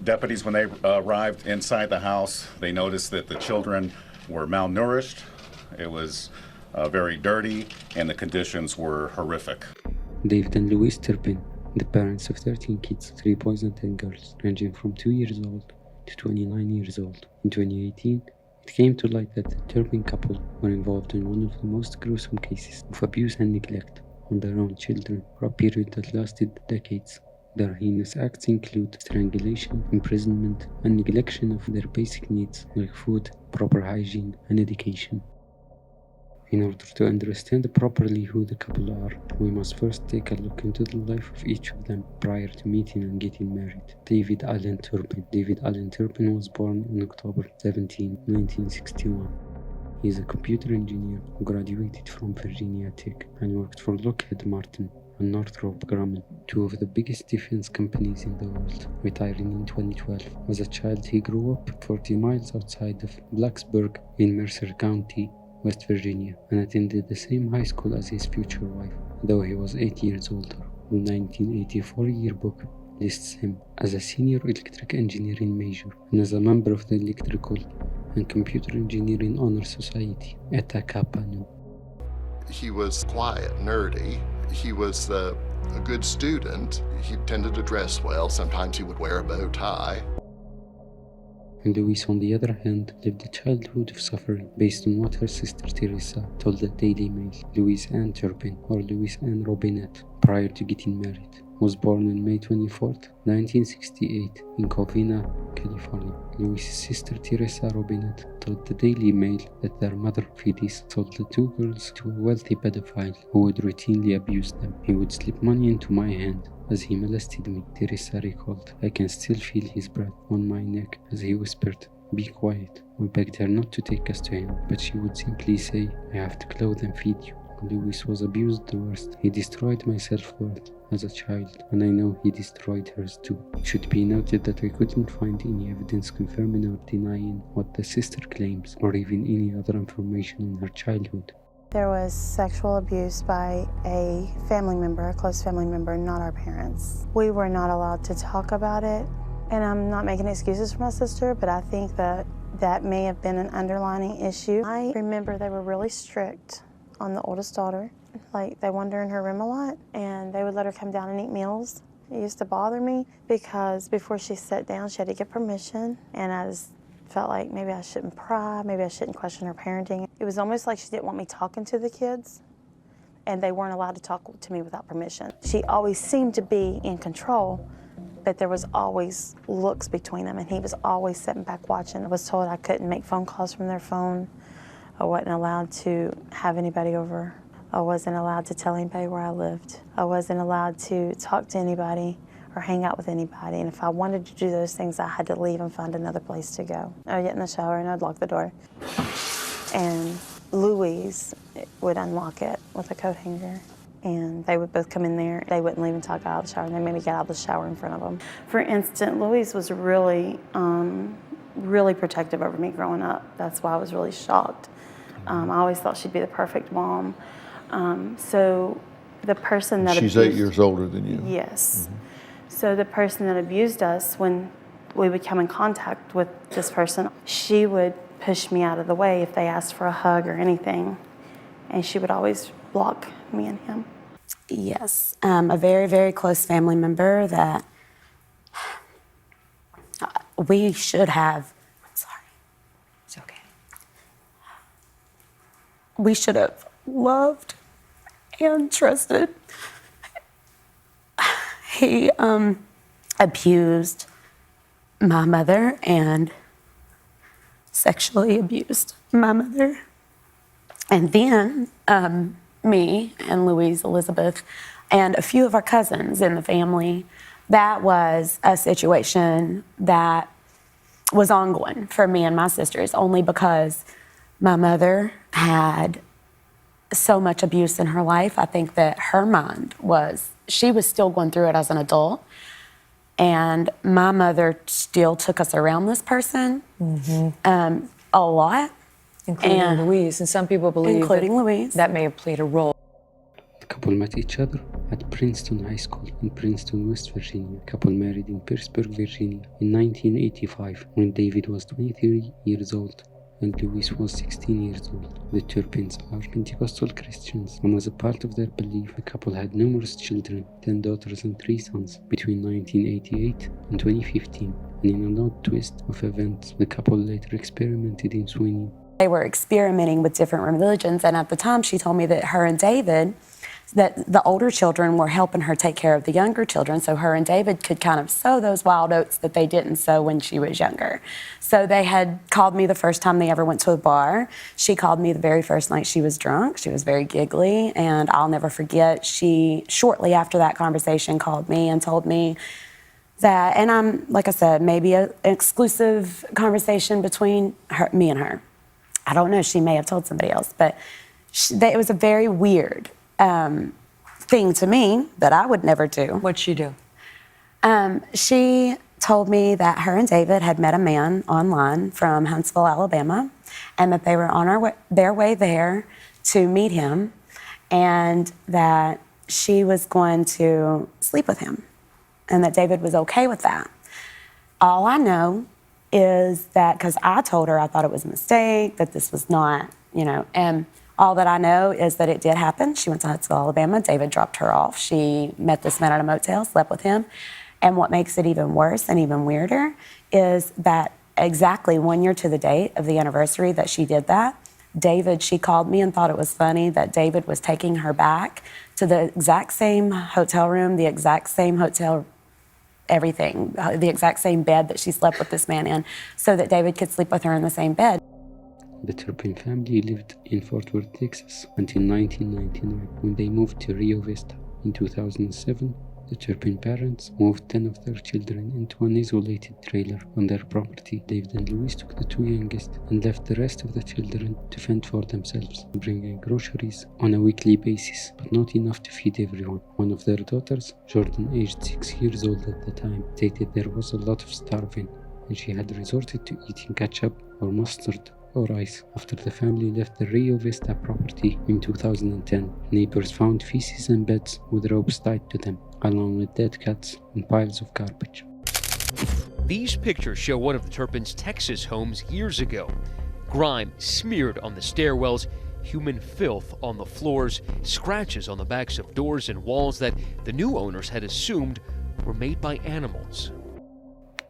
Deputies, when they arrived inside the house, they noticed that the children were malnourished. It was very dirty, and the conditions were horrific. David and Louise Turpin, the parents of 13 kids, 3 boys and 10 girls, ranging from 2 years old to 29 years old. In 2018, it came to light that the Turpin couple were involved in one of the most gruesome cases of abuse and neglect on their own children for a period that lasted decades. Their heinous acts include strangulation, imprisonment, and neglection of their basic needs like food, proper hygiene, and education. In order to understand properly who the couple are, we must first take a look into the life of each of them prior to meeting and getting married. David Allen Turpin. David Allen Turpin was born on October 17, 1961. He is a computer engineer who graduated from Virginia Tech and worked for Lockheed Martin and Northrop Grumman, two of the biggest defense companies in the world, retiring in 2012. As a child, he grew up 40 miles outside of Blacksburg in Mercer County, West Virginia, and attended the same high school as his future wife, though he was 8 years older. The 1984 yearbook lists him as a senior electric engineering major and as a member of the Electrical and Computer Engineering Honor Society, Eta Kappa Nu. He was quiet, nerdy. He was a good student. He tended to dress well. Sometimes he would wear a bow tie. And Louise, on the other hand, lived a childhood of suffering based on what her sister Teresa told the Daily Mail. Louise Ann Turpin, or Louise Ann Robinette, prior to getting married, was born on May 24, 1968 in Covina, California. Louise's sister Teresa Robinette told the Daily Mail that their mother Phyllis sold the two girls to a wealthy pedophile who would routinely abuse them. He would slip money into my hand as he molested me, Teresa recalled. I can still feel his breath on my neck as he whispered, "Be quiet." We begged her not to take us to him, but she would simply say, "I have to clothe and feed you." Louise was abused the worst. He destroyed my self-worth as a child, and I know he destroyed hers too. It should be noted that I couldn't find any evidence confirming or denying what the sister claims, or even any other information on her childhood. There was sexual abuse by a family member, a close family member, not our parents. We were not allowed to talk about it, and I'm not making excuses for my sister, but I think that may have been an underlying issue. I remember they were really strict on the oldest daughter. Like, they wanted her in her room a lot, and they would let her come down and eat meals. It used to bother me because before she sat down, she had to get permission, and I just felt like maybe I shouldn't pry, maybe I shouldn't question her parenting. It was almost like she didn't want me talking to the kids, and they weren't allowed to talk to me without permission. She always seemed to be in control, but there was always looks between them, and he was always sitting back watching. I was told I couldn't make phone calls from their phone. I wasn't allowed to have anybody over. I wasn't allowed to tell anybody where I lived. I wasn't allowed to talk to anybody or hang out with anybody. And if I wanted to do those things, I had to leave and find another place to go. I'd get in the shower and I'd lock the door. And Louise would unlock it with a coat hanger. And they would both come in there. They wouldn't leave until I got out of the shower, and they made me get out of the shower in front of them. For instance, Louise was really, really protective over me growing up. That's why I was really shocked. I always thought she'd be the perfect mom. So the person that She's 8 years older than you. Yes. Mm-hmm. So the person that abused us, when we would come in contact with this person, she would push me out of the way if they asked for a hug or anything. And she would always block me and him. Yes, a very, very close family member that we should have, I'm sorry, it's okay. We should have loved and trusted. He abused my mother and sexually abused my mother. And then me and Louise Elizabeth and a few of our cousins in the family, that was a situation that was ongoing for me and my sisters, only because my mother had so much abuse in her life. I think that her mind she was still going through it as an adult. And my mother still took us around this person a lot. Including Louise, and some people believe including Louise. That may have played a role. The couple met each other at Princeton High School in Princeton, West Virginia. The couple married in Pittsburgh, Virginia in 1985 when David was 23 years old and Louise was 16 years old. The Turpins are Pentecostal Christians, and as a part of their belief, the couple had numerous children, 10 daughters and 3 sons, between 1988 and 2015. And in an odd twist of events, the couple later experimented in swinging. They were experimenting with different religions, and at the time she told me that her and David, that the older children were helping her take care of the younger children, so her and David could kind of sow those wild oats that they didn't sow when she was younger. So they had called me the first time they ever went to a bar. She called me the very first night she was drunk. She was very giggly, and I'll never forget, she, shortly after that conversation, called me and told me that, and I'm, like I said, maybe an exclusive conversation between me and her. I don't know, she may have told somebody else, but it was a very weird thing to me that I would never do. What'd she do? She told me that her and David had met a man online from Huntsville, Alabama, and that they were on their way there to meet him, and that she was going to sleep with him, and that David was okay with that. All I know is that, because I told her I thought it was a mistake, that this was not, and all that I know is that it did happen. She went to Huntsville, Alabama. David dropped her off. She met this man at a motel, slept with him. And what makes it even worse and even weirder is that exactly 1 year to the date of the anniversary that she did that, David, she called me and thought it was funny that David was taking her back to the exact same hotel room, the exact same hotel everything, the exact same bed that she slept with this man in, so that David could sleep with her in the same bed. The Turpin family lived in Fort Worth, Texas until 1999 when they moved to Rio Vista. In 2007, the Turpin parents moved 10 of their children into an isolated trailer on their property. David and Louise took the 2 youngest and left the rest of the children to fend for themselves, bringing groceries on a weekly basis, but not enough to feed everyone. One of their daughters, Jordan, aged 6 years old at the time, stated there was a lot of starving, and she had resorted to eating ketchup or mustard or ice. After the family left the Rio Vista property in 2010, neighbors found feces and beds with ropes tied to them, along with dead cats and piles of garbage. These pictures show one of the Turpin's Texas homes years ago. Grime smeared on the stairwells, human filth on the floors, scratches on the backs of doors and walls that the new owners had assumed were made by animals.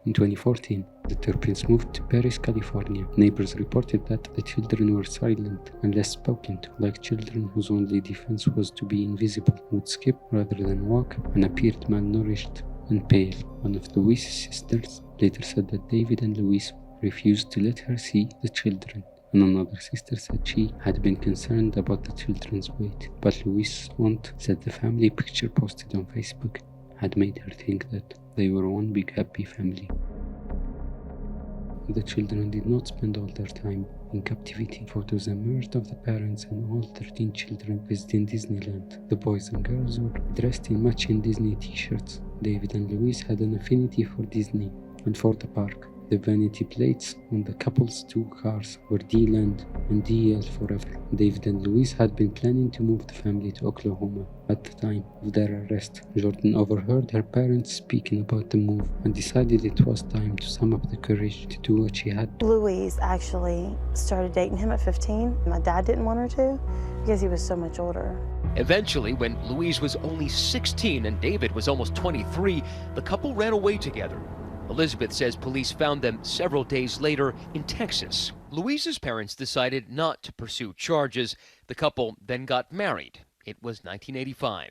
In 2014, the Turpins moved to Paris, California. Neighbors reported that the children were silent and less spoken to, like children whose only defense was to be invisible, would skip rather than walk, and appeared malnourished and pale. One of Louise's sisters later said that David and Louise refused to let her see the children, and another sister said she had been concerned about the children's weight. But Louise's aunt said the family picture posted on Facebook had made her think that they were one big happy family. The children did not spend all their time in captivity. Photos emerged of the parents and all 13 children visiting Disneyland. The boys and girls were dressed in matching Disney t-shirts. David and Louise had an affinity for Disney and for the park. The vanity plates on the couple's 2 cars were D-Land and DL forever. David and Louise had been planning to move the family to Oklahoma at the time of their arrest. Jordan overheard her parents speaking about the move and decided it was time to sum up the courage to do what she had. Louise actually started dating him at 15. My dad didn't want her to because he was so much older. Eventually, when Louise was only 16 and David was almost 23, the couple ran away together. Elizabeth says police found them several days later in Texas. Louise's parents decided not to pursue charges. The couple then got married. It was 1985.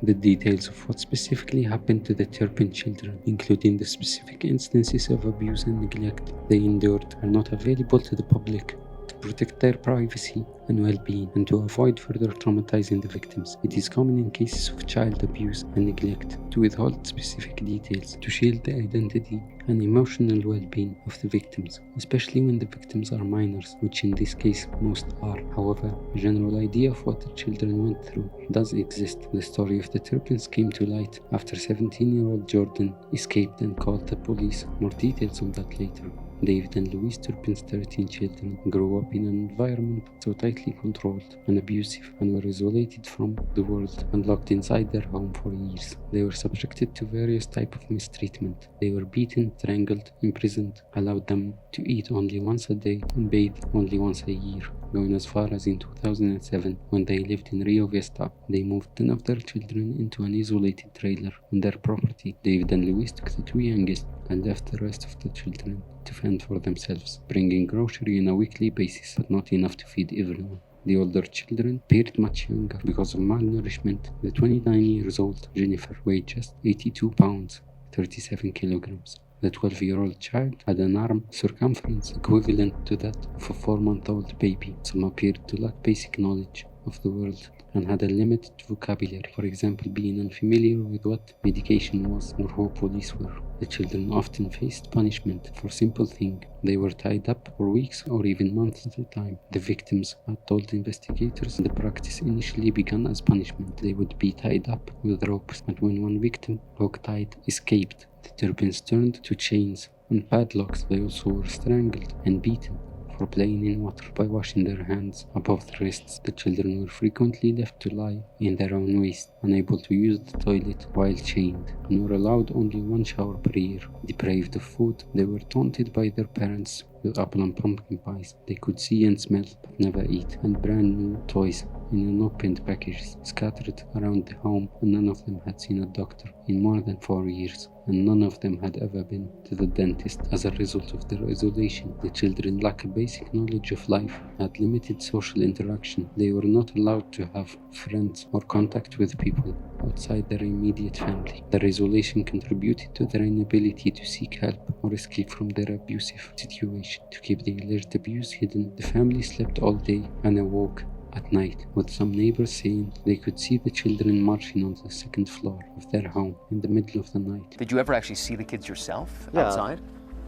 The details of what specifically happened to the Turpin children, including the specific instances of abuse and neglect they endured, are not available to the public. To protect their privacy and well-being, and to avoid further traumatizing the victims. It is common in cases of child abuse and neglect to withhold specific details to shield the identity and emotional well-being of the victims, especially when the victims are minors, which in this case most are. However, a general idea of what the children went through does exist. The story of the Turpins came to light after 17-year-old Jordan escaped and called the police. More details on that later. David and Louise Turpin's 13 children grew up in an environment so tightly controlled and abusive and were isolated from the world and locked inside their home for years. They were subjected to various types of mistreatment. They were beaten, strangled, imprisoned, allowed them to eat only once a day and bathe only once a year, going as far as in 2007 when they lived in Rio Vista. They moved 10 of their children into an isolated trailer on their property. David and Louise took the two youngest and left the rest of the children to fend for themselves, bringing grocery on a weekly basis, but not enough to feed everyone. The older children appeared much younger because of malnourishment. The 29 years old Jennifer weighed just 82 pounds, 37 kilograms. The 12-year-old child had an arm circumference equivalent to that of a 4-month-old baby. Some appeared to lack basic knowledge of the world and had a limited vocabulary, for example being unfamiliar with what medication was or who police were. The children often faced punishment for simple things. They were tied up for weeks or even months at a time. The victims had told investigators the practice initially began as punishment. They would be tied up with ropes, but when one victim, hog-tied, escaped, the Turpins turned to chains and padlocks. They also were strangled and beaten for playing in water by washing their hands above the wrists. The children were frequently left to lie in their own waste, unable to use the toilet while chained, and were allowed only one shower per year. Deprived of food, they were taunted by their parents with apple and pumpkin pies they could see and smell but never eat, and brand new toys in unopened packages scattered around the home, and none of them had seen a doctor in more than 4 years, and none of them had ever been to the dentist as a result of their isolation. The children lacked a basic knowledge of life, had limited social interaction. They were not allowed to have friends or contact with people outside their immediate family. Their isolation contributed to their inability to seek help or escape from their abusive situation. To keep the alleged abuse hidden, the family slept all day and awoke at night, with some neighbors saying they could see the children marching on the second floor of their home in the middle of the night. Did you ever actually see the kids yourself Yeah. outside?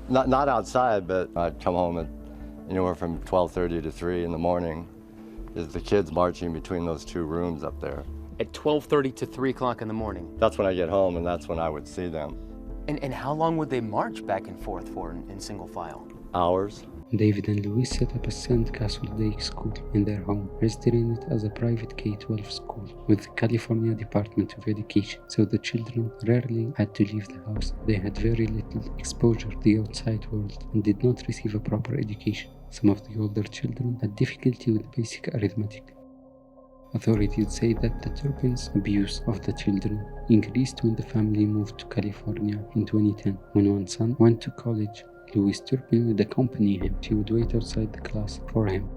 Not outside, but I'd come home at anywhere from 12:30 to 3 in the morning. Is the kids marching between those two rooms up there. At 12:30 to 3 o'clock in the morning. That's when I get home, and that's when I would see them. And how long would they march back and forth for in single file? Hours. David and Louise set up a Sandcastle Day school in their home, registering it as a private K-12 school with the California Department of Education, so the children rarely had to leave the house. They had very little exposure to the outside world and did not receive a proper education. Some of the older children had difficulty with basic arithmetic. Authorities say that the Turpins' abuse of the children increased when the family moved to California in 2010. When one son went to college, Louise Turpin would accompany him. She would wait outside the class for him.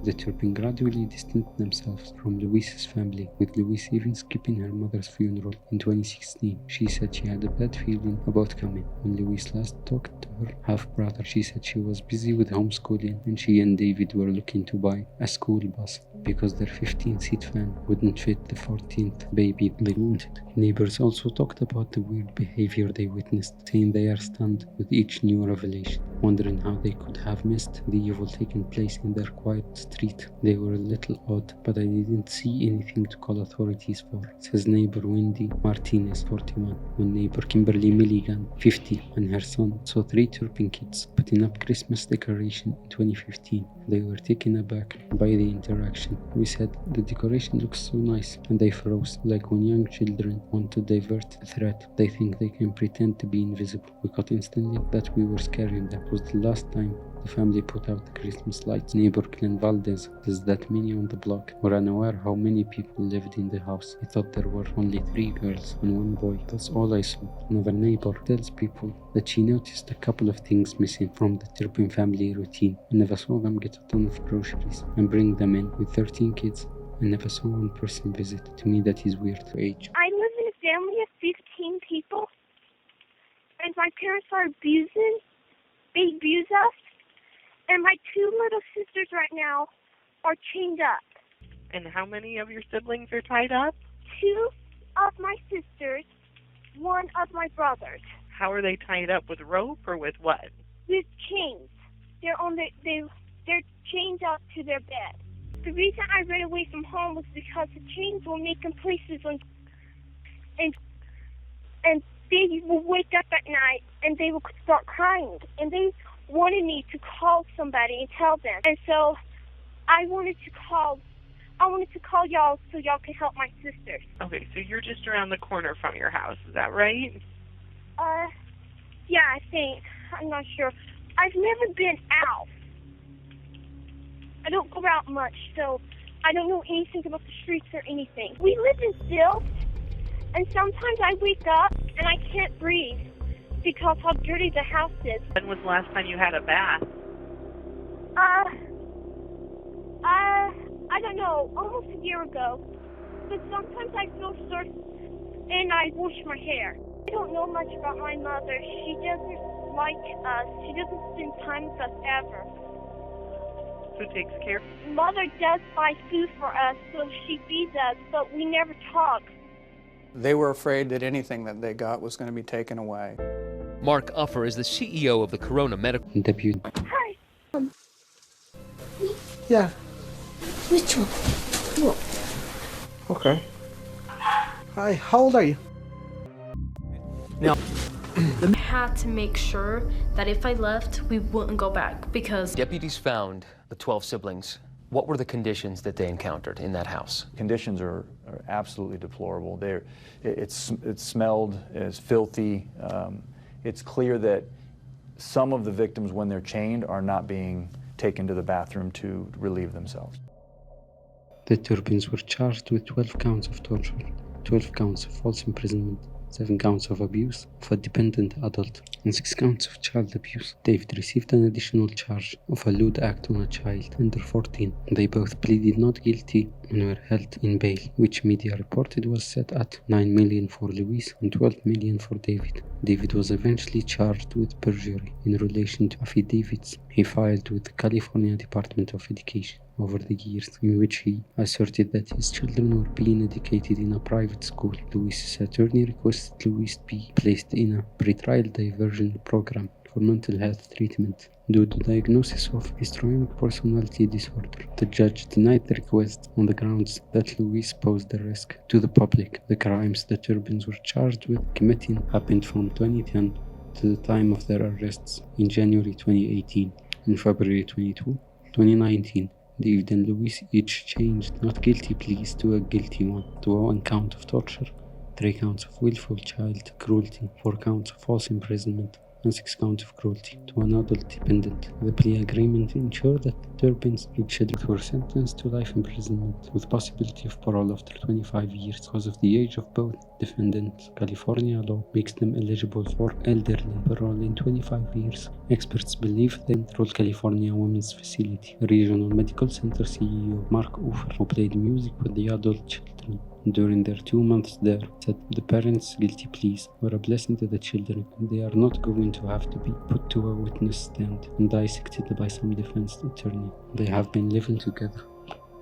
The Turpin gradually distanced themselves from Louise's family, with Louise even skipping her mother's funeral in 2016. She said she had a bad feeling about coming. When Louise last talked to her half-brother, she said she was busy with homeschooling and she and David were looking to buy a school bus because their 15-seat van wouldn't fit the 14th baby they wanted. Neighbors also talked about the weird behavior they witnessed, saying they are stunned with each new revelation, wondering how they could have missed the evil taking place in their quiet street. They were a little odd, but I didn't see anything to call authorities for, says neighbor Wendy Martinez, 41. When neighbor Kimberly Milligan, 50, and her son saw 3 Turpin kids putting up Christmas decoration in 2015. They were taken aback by the interaction. We said, the decoration looks so nice, and they froze, like when young children want to divert the threat. They think they can pretend to be invisible. We got instantly that we were scaring them. It was the last time the family put out the Christmas lights. Neighbor Glenn Valdez says that many on the block were unaware how many people lived in the house. He thought there were only 3 girls and 1 boy. That's all I saw. Another neighbor tells people that she noticed a couple of things missing from the Turpin family routine. I never saw them get a ton of groceries and bring them in with 13 kids. I never saw one person visit. To me, that is weird. Age. I live in a family of 15 people, and my parents are abusing. They abuse us, and my 2 little sisters right now are chained up. And how many of your siblings are tied up? 2 of my sisters, 1 of my brothers. How are they tied up, with rope or with what? With chains. They're chained up to their bed. The reason I ran away from home was because the chains were making places on, and they will wake up at night and they will start crying, and they wanted me to call somebody and tell them. And so I wanted to call y'all so y'all can help my sisters. Okay, so you're just around the corner from your house, is that right? Yeah, I think. I'm not sure. I've never been out. I don't go out much, so I don't know anything about the streets or anything. We live in stilts, and sometimes I wake up and I can't breathe because how dirty the house is. When was the last time you had a bath? I don't know, almost a year ago. But sometimes I feel sore and I wash my hair. I don't know much about my mother. She doesn't like us. She doesn't spend time with us ever. Who takes care? Mother does buy food for us, so she feeds us, but we never talk. They were afraid that anything that they got was going to be taken away. Mark Uffer is the CEO of the Corona Medical. Deputy. Hi. Yeah. Which one? Okay. Hi, how old are you? Now, I had to make sure that if I left, we wouldn't go back because Deputies found the 12 siblings. What were the conditions that they encountered in that house? Conditions are absolutely deplorable. It smelled as filthy. It's clear that some of the victims, when they're chained, are not being taken to the bathroom to relieve themselves. The Turpins were charged with 12 counts of torture, 12 counts of false imprisonment, 7 counts of abuse of a dependent adult, and 6 counts of child abuse. David received an additional charge of a lewd act on a child under 14. They both pleaded not guilty and were held in bail, which media reported was set at $9 million for Louise and $12 million for David. David was eventually charged with perjury in relation to affidavits he filed with the California Department of Education over the years, in which he asserted that his children were being educated in a private school. Louise's attorney requested Louise be placed in a pretrial diversion program for mental health treatment due to diagnosis of histrionic personality disorder. The judge denied the request on the grounds that Louise posed a risk to the public. The crimes the Turpins were charged with committing happened from 2010 to the time of their arrests in January 2018. In February 2019, David and Louise each changed not guilty pleas to a guilty one, to 1 count of torture, 3 counts of willful child cruelty, 4 counts of false imprisonment, and 6 counts of cruelty to an adult dependent. The plea agreement ensured that the Turpins each were sentenced to life imprisonment with possibility of parole after 25 years. Because of the age of both defendants, California law makes them eligible for elderly parole in 25 years. Experts believe the Central California Women's Facility Regional Medical Center CEO Mark Uffer, who played music with the adult children during their 2 months there, said the parents' guilty pleas were a blessing to the children. They are not going to have to be put to a witness stand and dissected by some defense attorney. They have been living together,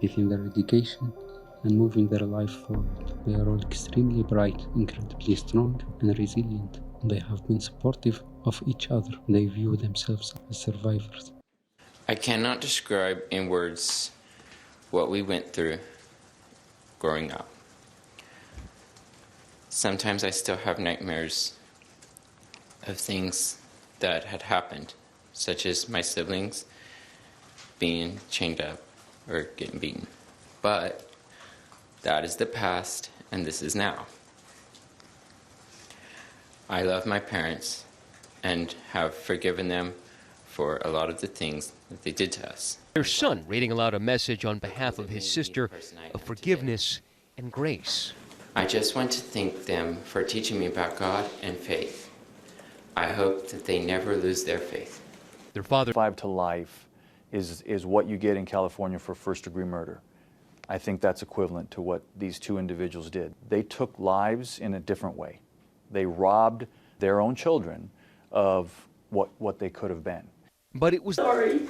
getting their education and moving their life forward. They are all extremely bright, incredibly strong and resilient. They have been supportive of each other. They view themselves as survivors. I cannot describe in words what we went through growing up. Sometimes I still have nightmares of things that had happened, such as my siblings being chained up or getting beaten. But that is the past, and this is now. I love my parents and have forgiven them for a lot of the things that they did to us. Their son reading aloud a message on behalf of his sister of forgiveness and grace. I just want to thank them for teaching me about God and faith. I hope that they never lose their faith. Their father 5 to life is what you get in California for first-degree murder. I think that's equivalent to what these 2 individuals did. They took lives in a different way. They robbed their own children of what they could have been. But it was... Sorry.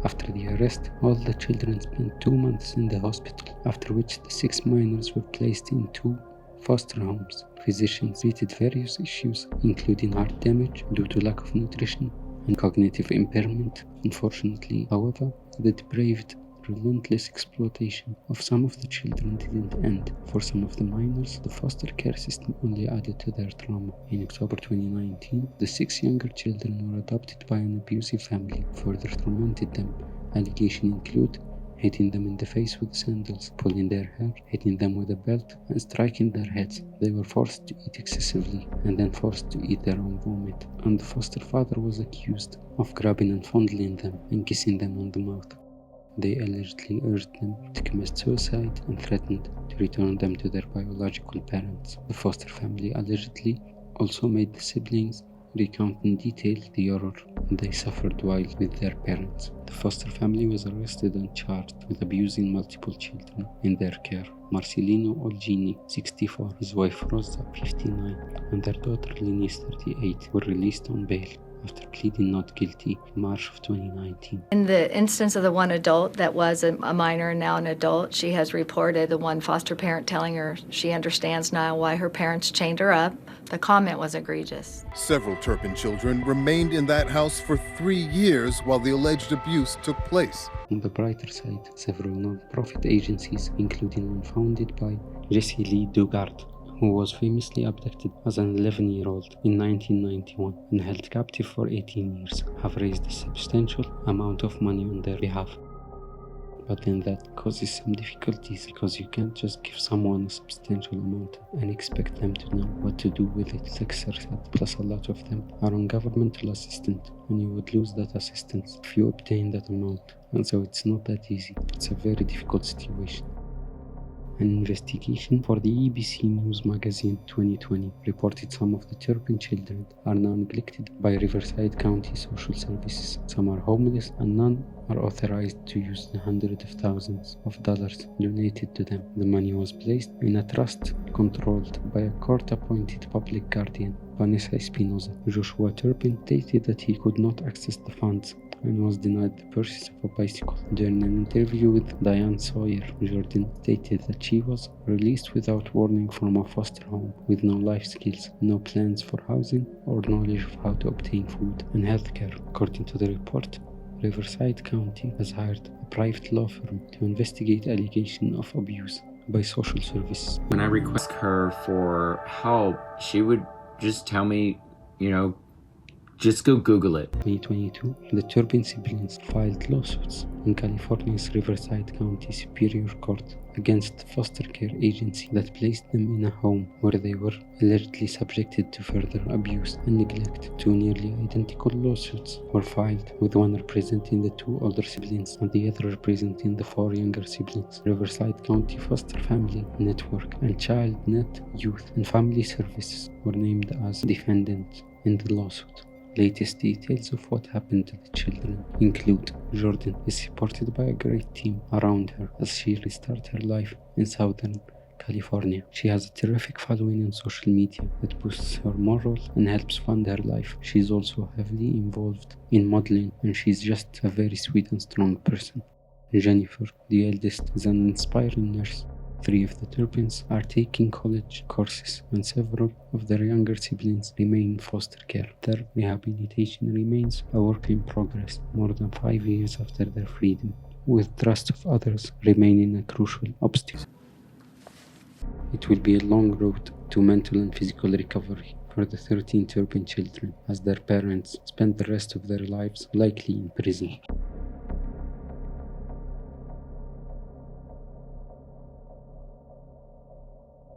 After the arrest, all the children spent 2 months in the hospital, after which the 6 minors were placed in 2 foster homes. Physicians treated various issues, including heart damage due to lack of nutrition and cognitive impairment. Unfortunately, however, the depraved relentless exploitation of some of the children didn't end. For some of the minors, the foster care system only added to their trauma. In October 2019, the 6 younger children were adopted by an abusive family, further tormented them. Allegations include hitting them in the face with sandals, pulling their hair, hitting them with a belt, and striking their heads. They were forced to eat excessively, and then forced to eat their own vomit. And the foster father was accused of grabbing and fondling them and kissing them on the mouth. They allegedly urged them to commit suicide and threatened to return them to their biological parents. The foster family allegedly also made the siblings recount in detail the horror they suffered while with their parents. The foster family was arrested and charged with abusing multiple children in their care. Marcelino Olgini, 64, his wife Rosa, 59, and their daughter Linis, 38, were released on bail after pleading not guilty in March of 2019. In the instance of the one adult that was a minor and now an adult, she has reported the one foster parent telling her she understands now why her parents chained her up. The comment was egregious. Several Turpin children remained in that house for 3 years while the alleged abuse took place. On the brighter side, several non-profit agencies, including one founded by Jessie Lee Dugard, who was famously abducted as an 11-year-old in 1991 and held captive for 18 years, have raised a substantial amount of money on their behalf. But then that causes some difficulties, because you can't just give someone a substantial amount and expect them to know what to do with it. Success, plus a lot of them are on governmental assistance, and you would lose that assistance if you obtain that amount. And so it's not that easy. It's a very difficult situation. An investigation for the EBC News magazine 2020 reported some of the Turpin children are now neglected by Riverside County Social Services. Some are homeless and none are authorized to use the hundreds of thousands of dollars donated to them. The money was placed in a trust controlled by a court-appointed public guardian, Vanessa Espinoza. Joshua Turpin stated that he could not access the funds and was denied the purchase of a bicycle. During an interview with Diane Sawyer, Jordan stated that she was released without warning from a foster home with no life skills, no plans for housing, or knowledge of how to obtain food and healthcare. According to the report, Riverside County has hired a private law firm to investigate allegations of abuse by social services. When I request her for help, she would just tell me, just go Google it. In 2022, the Turpin siblings filed lawsuits in California's Riverside County Superior Court against the foster care agency that placed them in a home where they were allegedly subjected to further abuse and neglect. 2 nearly identical lawsuits were filed, with one representing the 2 older siblings and the other representing the 4 younger siblings. Riverside County Foster Family Network and Child Net Youth and Family Services were named as defendants in the lawsuit. Latest details of what happened to the children include: Jordan is supported by a great team around her as she restarts her life in Southern California. She has a terrific following on social media that boosts her morals and helps fund her life. She's also heavily involved in modeling, and she's just a very sweet and strong person. Jennifer, the eldest, is an inspiring nurse. 3 of the Turpins are taking college courses, and several of their younger siblings remain in foster care. Their rehabilitation remains a work in progress more than 5 years after their freedom, with trust of others remaining a crucial obstacle. It will be a long road to mental and physical recovery for the 13 Turpin children, as their parents spend the rest of their lives likely in prison.